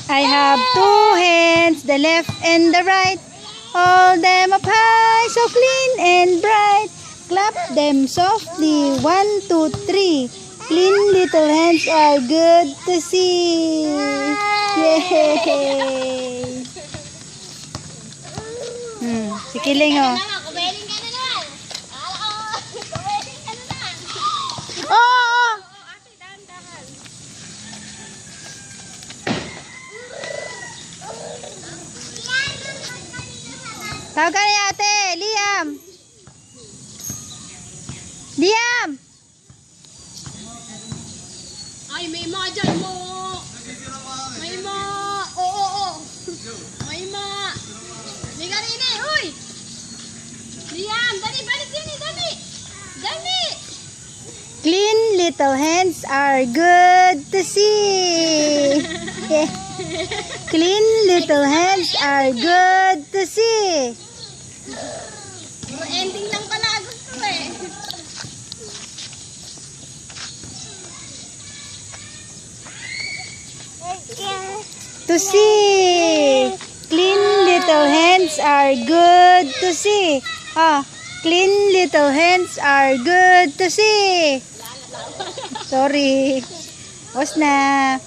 I have two hands, the left and the right. Hold them up high, so clean and bright. Clap them softly, 1, 2, 3. Clean little hands are good to see. Yay! Si Kiling oh. Kumain ka na naman. Kumain ka na naman. Oh! Ate, dahan-dahan. Tawag ka ni ate, Liam. Liam! Ay, may ma dyan mo. May ma. Oo. May ma. Liga rin eh, uy. Liam, dali, balik din eh, dali. Dali. Clean little hands are good to see. Yeah. Clean little hands are good to see. Ending lang pala gusto eh. To see. Clean little hands are good to see. Clean little hands are good to see. Sorry. Was na.